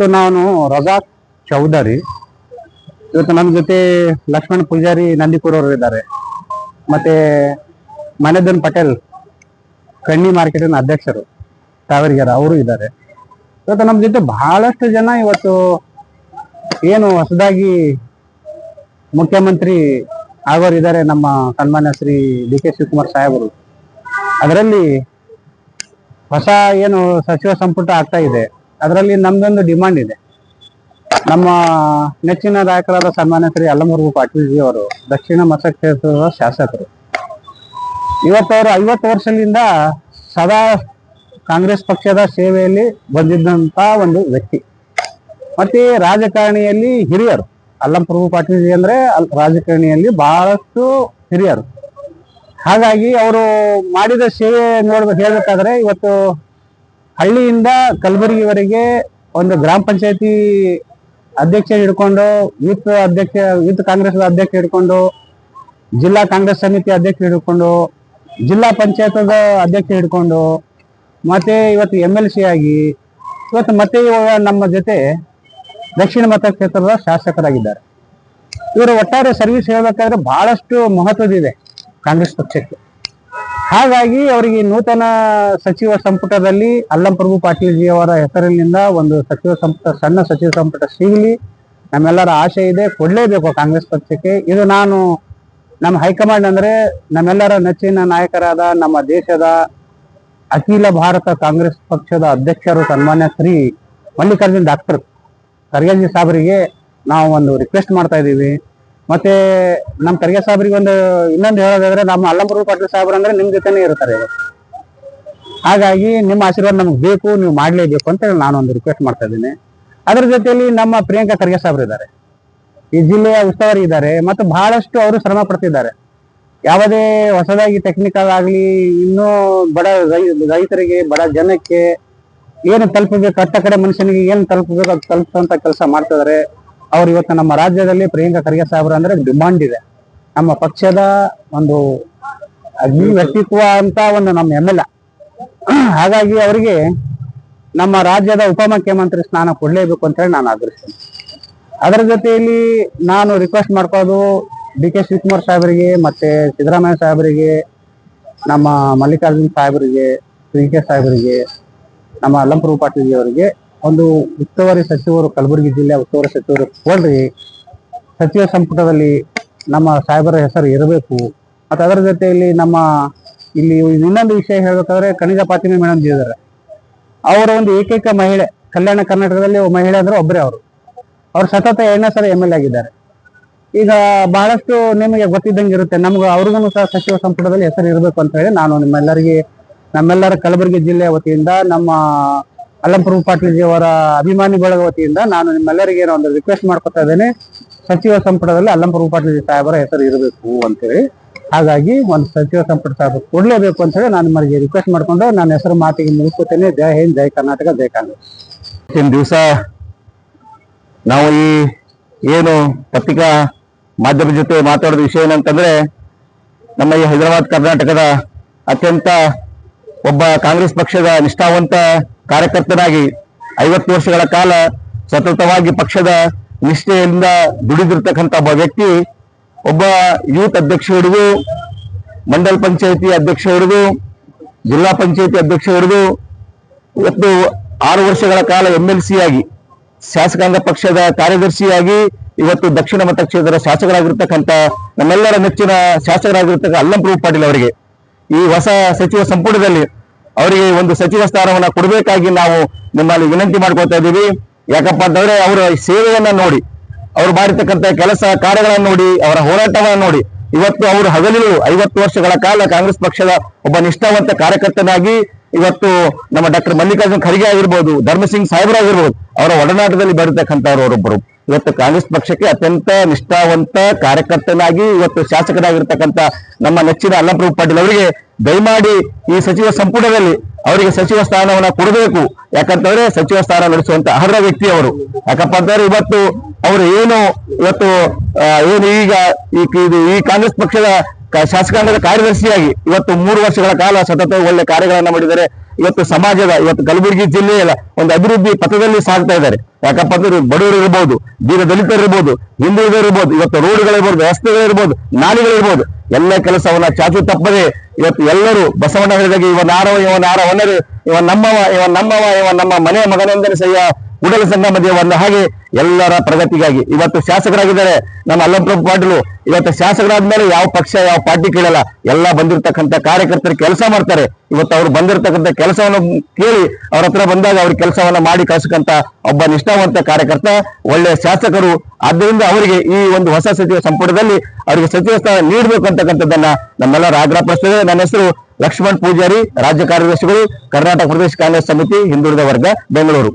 ಇವತ್ತು ನಾನು ರಜಾಕ್ ಚೌಧರಿ, ಇವತ್ತು ನನ್ನ ಜೊತೆ ಲಕ್ಷ್ಮಣ್ ಪೂಜಾರಿ ನಂದಿಪುರ ಅವರು ಇದ್ದಾರೆ, ಮತ್ತೆ ಮನೆದನ್ ಪಟೇಲ್ ಕಣ್ಣಿ ಮಾರ್ಕೆಟಿನ ಅಧ್ಯಕ್ಷರು ತಾವರಿಗೆರೆ ಅವರು ಇದ್ದಾರೆ. ಇವತ್ತು ನಮ್ಮ ಜೊತೆ ಬಹಳಷ್ಟು ಜನ ಇವತ್ತು ಏನು ಹೊಸದಾಗಿ ಮುಖ್ಯಮಂತ್ರಿ ಆಗೋರಿದ್ದಾರೆ, ನಮ್ಮ ಸನ್ಮಾನ್ಯ ಶ್ರೀ ಡಿ ಕೆ ಶಿವಕುಮಾರ್ ಸಾಹೇಬರು. ಅದರಲ್ಲಿ ಹೊಸ ಏನು ಸಚಿವ ಸಂಪುಟ ಆಗ್ತಾ ಇದೆ, ಅದರಲ್ಲಿ ನಮ್ದೊಂದು ಡಿಮಾಂಡ್ ಇದೆ. ನಮ್ಮ ನೆಚ್ಚಿನ ನಾಯಕರಾದ ಸನ್ಮಾನ್ಯ ಶ್ರೀ ಅಲ್ಲಮಪ್ರಭು ಪಾಟೀಲ್ ಜಿ ಅವರು ದಕ್ಷಿಣ ಮತಕ್ಷೇತ್ರದ ಶಾಸಕರು. ಇವತ್ತವರು 50 ವರ್ಷದಿಂದ ಸದಾ ಕಾಂಗ್ರೆಸ್ ಪಕ್ಷದ ಸೇವೆಯಲ್ಲಿ ಬಂದಿದ್ದಂತ ಒಂದು ವ್ಯಕ್ತಿ, ಮತ್ತೆ ರಾಜಕಾರಣಿಯಲ್ಲಿ ಹಿರಿಯರು. ಅಲ್ಲಮಪ್ರಭು ಪಾಟೀಲ್ ಜಿ ಅಂದ್ರೆ ರಾಜಕಾರಣಿಯಲ್ಲಿ ಬಹಳಷ್ಟು ಹಿರಿಯರು. ಹಾಗಾಗಿ ಅವರು ಮಾಡಿದ ಸೇವೆ ಹೇಳ್ಬೇಕಾದ್ರೆ, ಇವತ್ತು ಹಳ್ಳಿಯಿಂದ ಕಲಬುರಗಿವರೆಗೆ ಒಂದು ಗ್ರಾಮ ಪಂಚಾಯತಿ ಅಧ್ಯಕ್ಷ ಹಿಡ್ಕೊಂಡು, ಯೂತ್ ಕಾಂಗ್ರೆಸ್ ಅಧ್ಯಕ್ಷ ಹಿಡ್ಕೊಂಡು, ಜಿಲ್ಲಾ ಕಾಂಗ್ರೆಸ್ ಸಮಿತಿ ಅಧ್ಯಕ್ಷ ಹಿಡ್ಕೊಂಡು, ಜಿಲ್ಲಾ ಪಂಚಾಯತ್ ಅಧ್ಯಕ್ಷ ಹಿಡ್ಕೊಂಡು, ಮತ್ತೆ ಇವತ್ತು MLC ಆಗಿ ಇವತ್ತು ಮತ್ತೆ ಇವಾಗ ನಮ್ಮ ಜೊತೆ ದಕ್ಷಿಣ ಮತಕ್ಷೇತ್ರದ ಶಾಸಕರಾಗಿದ್ದಾರೆ. ಇವರು ಒಟ್ಟಾರೆ ಸರ್ವಿಸ್ ಹೇಳ್ಬೇಕಾದ್ರೆ ಬಹಳಷ್ಟು ಮಹತ್ವದಿದೆ ಕಾಂಗ್ರೆಸ್ ಪಕ್ಷಕ್ಕೆ. ಹಾಗಾಗಿ ಅವರಿಗೆ ನೂತನ ಸಚಿವ ಸಂಪುಟದಲ್ಲಿ ಅಲ್ಲಮಪ್ರಭು ಪಾಟೀಲ್ ಜಿ ಅವರ ಹೆಸರಿನಿಂದ ಒಂದು ಸಚಿವ ಸಂಪುಟ, ಸಣ್ಣ ಸಚಿವ ಸಂಪುಟ ಸಿಗಲಿ, ನಮ್ಮೆಲ್ಲರ ಆಶೆ ಇದೆ, ಕೊಡ್ಲೇಬೇಕು ಕಾಂಗ್ರೆಸ್ ಪಕ್ಷಕ್ಕೆ. ಇದು ನಾನು ನಮ್ಮ ಹೈಕಮಾಂಡ್ ಅಂದ್ರೆ ನಮ್ಮೆಲ್ಲರ ನೆಚ್ಚಿನ ನಾಯಕರಾದ ನಮ್ಮ ದೇಶದ ಅಖಿಲ ಭಾರತ ಕಾಂಗ್ರೆಸ್ ಪಕ್ಷದ ಅಧ್ಯಕ್ಷರು ಸನ್ಮಾನ್ಯ ಶ್ರೀ ಮಲ್ಲಿಕಾರ್ಜುನ್ ಡಾಕ್ಟರ್ ಖರ್ಗೆ ಸಾಹೇಬರಿಗೆ ನಾವು ಒಂದು ರಿಕ್ವೆಸ್ಟ್ ಮಾಡ್ತಾ ಇದ್ದೀವಿ. ಮತ್ತೆ ನಮ್ಮ ಖರ್ಗೆ ಸಾಹೇಬರಿಗೆ ಒಂದು ಇನ್ನೊಂದು ಹೇಳೋದಾದ್ರೆ, ನಮ್ಮ ಅಲ್ಲಮಪ್ರಭು ಪಾಟೀಲ್ ಸಾಹೇಬ್ರು ಅಂದ್ರೆ ನಿಮ್ ಜೊತೆನೇ ಇರ್ತಾರೆ ಇವತ್ತು. ಹಾಗಾಗಿ ನಿಮ್ಮ ಆಶೀರ್ವಾದ ನಮ್ಗೆ ಬೇಕು, ನೀವು ಮಾಡ್ಲೇಬೇಕು ಅಂತ ಹೇಳಿ ನಾನೊಂದು ರಿಕ್ವೆಸ್ಟ್ ಮಾಡ್ತಾ ಇದ್ದೀನಿ. ಅದ್ರ ಜೊತೆಯಲ್ಲಿ ನಮ್ಮ ಪ್ರಿಯಾಂಕಾ ಖರ್ಗೆ ಸಾಹೇಬ್ರು ಇದ್ದಾರೆ, ಈ ಜಿಲ್ಲೆಯ ಉಸ್ತುವಾರಿ ಇದ್ದಾರೆ, ಮತ್ತು ಬಹಳಷ್ಟು ಅವರು ಶ್ರಮ ಪಡ್ತಿದ್ದಾರೆ. ಯಾವುದೇ ಹೊಸದಾಗಿ ಟೆಕ್ನಿಕಲ್ ಆಗ್ಲಿ, ಇನ್ನೂ ಬಡ ರೈತರಿಗೆ, ಬಡ ಜನಕ್ಕೆ ಏನು ತಲುಪಬೇಕು, ಕಟ್ಟ ಕಡೆ ಮನುಷ್ಯನಿಗೆ ಏನು ತಲುಪಬೇಕು ಅದು ತಲುಪುವಂತ ಕೆಲಸ ಮಾಡ್ತಿದ್ದಾರೆ ಅವ್ರು. ಇವತ್ತು ನಮ್ಮ ರಾಜ್ಯದಲ್ಲಿ ಪ್ರಿಯಾಂಕಾ ಖರ್ಗೆ ಸಾಹೇಬ್ರು ಅಂದ್ರೆ ಡಿಮಾಂಡ್ ಇದೆ. ನಮ್ಮ ಪಕ್ಷದ ಒಂದು ಅಗ್ನಿ ವ್ಯಕ್ತಿತ್ವ ಅಂತ ಒಂದು ನಮ್ಮ MLA. ಹಾಗಾಗಿ ಅವರಿಗೆ ನಮ್ಮ ರಾಜ್ಯದ ಉಪಮುಖ್ಯಮಂತ್ರಿ ಸ್ಥಾನ ಕೊಡ್ಲೇಬೇಕು ಅಂತ ಹೇಳಿ ನಾನು ಆಗ್ರಹಿಸ್ತೇನೆ. ಅದರ ಜೊತೆಯಲ್ಲಿ ನಾನು ರಿಕ್ವೆಸ್ಟ್ ಮಾಡ್ಕೋದು ಡಿ ಕೆ ಶಿವಕುಮಾರ್ ಸಾಹೇಬರಿಗೆ, ಮತ್ತೆ ಸಿದ್ದರಾಮಯ್ಯ ಸಾಹೇಬರಿಗೆ, ನಮ್ಮ ಮಲ್ಲಿಕಾರ್ಜುನ್ ಸಾಹೇಬರಿಗೆ, DK ಸಾಹೇಬರಿಗೆ, ನಮ್ಮ ಅಲ್ಲಮಪ್ರಭು ಪಾಟೀಲ್ ಅವರಿಗೆ ಒಂದು ಉಸ್ತುವಾರಿ ಸಚಿವರು, ಕಲಬುರಗಿ ಜಿಲ್ಲೆಯ ಉಸ್ತುವಾರಿ ಸಚಿವರು ಕೊಡ್ರಿ, ಸಚಿವ ಸಂಪುಟದಲ್ಲಿ ನಮ್ಮ ಸಾಹೇಬರ ಹೆಸರು ಇರಬೇಕು. ಮತ್ತು ಅದರ ಜೊತೆಯಲ್ಲಿ ನಮ್ಮ ಇಲ್ಲಿ ಇನ್ನೊಂದು ವಿಷಯ ಹೇಳ್ಬೇಕಾದ್ರೆ, ಖನಿಜ ಫಾತಿಮಾ ಮೇಡಮ್ ಜಿ ಇದ್ದಾರೆ. ಅವರ ಒಂದು ಏಕೈಕ ಮಹಿಳೆ ಕಲ್ಯಾಣ ಕರ್ನಾಟಕದಲ್ಲಿ ಮಹಿಳೆ ಅಂದ್ರೆ ಒಬ್ಬರೇ ಅವರು. ಅವ್ರು ಸತತ 2ನೇ ಸಲ MLA ಆಗಿದ್ದಾರೆ. ಈಗ ಬಹಳಷ್ಟು ನಿಮಗೆ ಗೊತ್ತಿದ್ದಂಗೆ ಇರುತ್ತೆ, ನಮ್ಗೆ ಅವ್ರಿಗೂ ಸಹ ಸಚಿವ ಸಂಪುಟದಲ್ಲಿ ಹೆಸರು ಇರಬೇಕು ಅಂತ ಹೇಳಿ ನಾನು ನಮ್ಮೆಲ್ಲರ ಕಲಬುರಗಿ ಜಿಲ್ಲೆಯ ವತಿಯಿಂದ, ನಮ್ಮ ಅಲ್ಲಮಪ್ರಭು ಪಾಟೀಲ್ ಜಿ ಅವರ ಅಭಿಮಾನಿ ಬಳಗ ವತಿಯಿಂದ ನಾನು ನಿಮ್ಮೆಲ್ಲರಿಗೆ ಒಂದು ರಿಕ್ವೆಸ್ಟ್ ಮಾಡ್ಕೊತಾ ಇದ್ದೇನೆ, ಸಚಿವ ಸಂಪುಟದಲ್ಲಿ ಅಲ್ಲಮಪ್ರಭು ಪಾಟೀಲ್ ಜಿ ಸಾಹೇಬರ ಹೆಸರು ಇರಬೇಕು ಅಂತೇಳಿ. ಹಾಗಾಗಿ ಒಂದು ಸಚಿವ ಸಂಪುಟ ಸಾಹೇಬರು ಕೊಡ್ಲೇಬೇಕು ಅಂತ ಹೇಳಿ ನಾನು ನಿಮ್ಮಲ್ಲಿ ರಿಕ್ವೆಸ್ಟ್ ಮಾಡ್ಕೊಂಡು ನನ್ನ ಹೆಸರು ಮಾತಿಗೆ ಮುಗಿಸ್ಕೊತೇನೆ. ಜೈ ಹಿಂದ್, ಜೈ ಕರ್ನಾಟಕ, ಜೈ ಕಾಂಗ್ರೆಸ್. ಇವತ್ತಿನ ದಿವಸ ನಾವು ಈ ಏನು ಪತ್ರಿಕಾ ಮಾಧ್ಯಮದ ಜೊತೆ ಮಾತಾಡೋದ ವಿಷಯ ಏನಂತಂದ್ರೆ, ನಮ್ಮ ಈ ಹೈದರಾಬಾದ್ ಕರ್ನಾಟಕದ ಅತ್ಯಂತ ಒಬ್ಬ ಕಾಂಗ್ರೆಸ್ ಪಕ್ಷದ ನಿಷ್ಠಾವಂತ ಕಾರ್ಯಕರ್ತನಾಗಿ 50 ವರ್ಷಗಳ ಕಾಲ ಸತತವಾಗಿ ಪಕ್ಷದ ನಿಷ್ಠೆಯಿಂದ ದುಡಿದಿರ್ತಕ್ಕಂಥ ಒಬ್ಬ ವ್ಯಕ್ತಿ, ಒಬ್ಬ ಯೂತ್ ಅಧ್ಯಕ್ಷ ಹಿಡಿದು, ಮಂಡಲ ಪಂಚಾಯತಿ ಅಧ್ಯಕ್ಷ ಹಿಡಿದು, ಜಿಲ್ಲಾ ಪಂಚಾಯತಿ ಅಧ್ಯಕ್ಷ ಹಿಡಿದು, ಇವತ್ತು 6 ವರ್ಷಗಳ ಕಾಲ MLC ಆಗಿ, ಶಾಸಕಾಂಗ ಪಕ್ಷದ ಕಾರ್ಯದರ್ಶಿಯಾಗಿ, ಇವತ್ತು ದಕ್ಷಿಣ ಮತಕ್ಷೇತ್ರದ ಶಾಸಕರಾಗಿರ್ತಕ್ಕಂಥ ನಮ್ಮೆಲ್ಲರ ನೆಚ್ಚಿನ ಶಾಸಕರಾಗಿರ್ತಕ್ಕ ಅಲ್ಲಮಪ್ರಭು ಪಾಟೀಲ್ ಅವರಿಗೆ ಈ ಹೊಸ ಸಚಿವ ಸಂಪುಟದಲ್ಲಿ ಅವರಿಗೆ ಒಂದು ಸಚಿವ ಸ್ಥಾನವನ್ನ ಕೊಡಬೇಕಾಗಿ ನಾವು ನಿಮ್ಮಲ್ಲಿ ವಿನಂತಿ ಮಾಡ್ಕೊತಾ ಇದ್ದೀವಿ. ಯಾಕಪ್ಪ ಅಂತಂದ್ರೆ, ಅವರ ಸೇವೆಯನ್ನ ನೋಡಿ, ಅವ್ರು ಮಾಡಿರ್ತಕ್ಕಂಥ ಕೆಲಸ ಕಾರ್ಯಗಳನ್ನು ನೋಡಿ, ಅವರ ಹೋರಾಟವನ್ನ ನೋಡಿ, ಇವತ್ತು ಅವರು ಹಗಲಿರುಳು 50 ವರ್ಷಗಳ ಕಾಲ ಕಾಂಗ್ರೆಸ್ ಪಕ್ಷದ ಒಬ್ಬ ನಿಷ್ಠಾವಂತ ಕಾರ್ಯಕರ್ತನಾಗಿ ಇವತ್ತು ನಮ್ಮ ಡಾಕ್ಟರ್ ಮಲ್ಲಿಕಾರ್ಜುನ್ ಖರ್ಗೆ ಆಗಿರ್ಬೋದು, ಧರ್ಮಸಿಂಗ್ ಸಾಹೇಬರಾಗಿರ್ಬೋದು, ಅವರ ಒಡನಾಟದಲ್ಲಿ ಬರತಕ್ಕಂಥವ್ರು ಅವರೊಬ್ಬರು. ಇವತ್ತು ಕಾಂಗ್ರೆಸ್ ಪಕ್ಷಕ್ಕೆ ಅತ್ಯಂತ ನಿಷ್ಠಾವಂತ ಕಾರ್ಯಕರ್ತನಾಗಿ ಇವತ್ತು ಶಾಸಕರಾಗಿರ್ತಕ್ಕಂಥ ನಮ್ಮ ನೆಚ್ಚಿನ ಅಲ್ಲಮಪ್ರಭು ಪಾಟೀಲ್ ಅವರಿಗೆ ದಯಮಾಡಿ ಈ ಸಚಿವ ಸಂಪುಟದಲ್ಲಿ ಅವರಿಗೆ ಸಚಿವ ಸ್ಥಾನವನ್ನ ಕೊಡಬೇಕು. ಯಾಕಂತಂದ್ರೆ ಸಚಿವ ಸ್ಥಾನ ನಡೆಸುವಂತ ಅರ್ಹ ವ್ಯಕ್ತಿ ಅವರು. ಯಾಕಪ್ಪ ಅಂತಂದ್ರೆ ಇವತ್ತು ಅವರು ಇವತ್ತು ಈಗ ಈ ಕಾಂಗ್ರೆಸ್ ಪಕ್ಷದ ಶಾಸಕಾಂಗದ ಕಾರ್ಯದರ್ಶಿಯಾಗಿ ಇವತ್ತು 3 ವರ್ಷಗಳ ಕಾಲ ಸತತ ಒಳ್ಳೆ ಕಾರ್ಯಗಳನ್ನ ಮಾಡಿದ್ದಾರೆ. ಇವತ್ತು ಸಮಾಜದ ಇವತ್ತು ಕಲಬುರಗಿ ಜಿಲ್ಲೆಯ ಒಂದು ಅಭಿವೃದ್ಧಿ ಪಥದಲ್ಲಿ ಸಾಗ್ತಾ ಇದ್ದಾರೆ. ಯಾಕಪ್ಪ ಅಂದ್ರೆ ಬಡವರು ಇರ್ಬೋದು, ದೀನ ದಲಿತರು ಇರ್ಬೋದು, ಹಿಂದುಳಿದವರು ಇರ್ಬೋದು, ಇವತ್ತು ರೋಡ್ಗಳಿರ್ಬೋದು, ರಸ್ತೆಗಳಿರ್ಬೋದು, ನಾಲಿಗಳಿರ್ಬೋದು, ಎಲ್ಲ ಕೆಲಸವನ್ನ ಚಾಚು ತಪ್ಪದೆ ಇವತ್ತು ಎಲ್ಲರೂ ಬಸವಣ್ಣ ಹೇಳಿದಾಗ ಇವನಾರ ಒನ್ನರು ಇವ ನಮ್ಮ ಮನೆಯ ಮಗನೆಂದರೆ ಸಹ್ಯ ಕೂಡಲ ಸಂಗಮ ದೇವರನ್ನ ಹಾಗೆ ಎಲ್ಲರ ಪ್ರಗತಿಗಾಗಿ ಇವತ್ತು ಶಾಸಕರಾಗಿದ್ದಾರೆ ನಮ್ಮ ಅಲ್ಲಂಪ್ರಭು ಪಾಟೀಲು. ಇವತ್ತು ಶಾಸಕರಾದ್ಮೇಲೆ ಯಾವ ಪಕ್ಷ ಯಾವ ಪಾರ್ಟಿ ಕೇಳಲ್ಲ, ಎಲ್ಲ ಬಂದಿರತಕ್ಕಂಥ ಕಾರ್ಯಕರ್ತರು ಕೆಲಸ ಮಾಡ್ತಾರೆ. ಇವತ್ತು ಅವ್ರು ಬಂದಿರತಕ್ಕಂಥ ಕೆಲಸವನ್ನು ಕೇಳಿ ಅವ್ರ ಹತ್ರ ಬಂದಾಗ ಅವ್ರ ಕೆಲಸವನ್ನ ಮಾಡಿ ಕಳ್ಸಕ್ಕಂತ ಒಬ್ಬ ನಿಷ್ಠಾವಂತ ಕಾರ್ಯಕರ್ತ, ಒಳ್ಳೆಯ ಶಾಸಕರು. ಆದ್ದರಿಂದ ಅವರಿಗೆ ಈ ಒಂದು ಹೊಸ ಸಚಿವ ಸಂಪುಟದಲ್ಲಿ ಅವರಿಗೆ ಸಚಿವ ಸ್ಥಾನ ನೀಡಬೇಕು ಅಂತಕ್ಕಂಥದ್ದನ್ನ ನಮ್ಮೆಲ್ಲರ ಆಗ್ರಹಪಡಿಸ್ತೇವೆ. ನನ್ನ ಹೆಸರು ಲಕ್ಷ್ಮಣ್ ಪೂಜಾರಿ, ರಾಜ್ಯ ಕಾರ್ಯದರ್ಶಿಗಳು, ಕರ್ನಾಟಕ ಪ್ರದೇಶ ಕಾಂಗ್ರೆಸ್ ಸಮಿತಿ ಹಿಂದುಳಿದ ವರ್ಗ, ಬೆಂಗಳೂರು.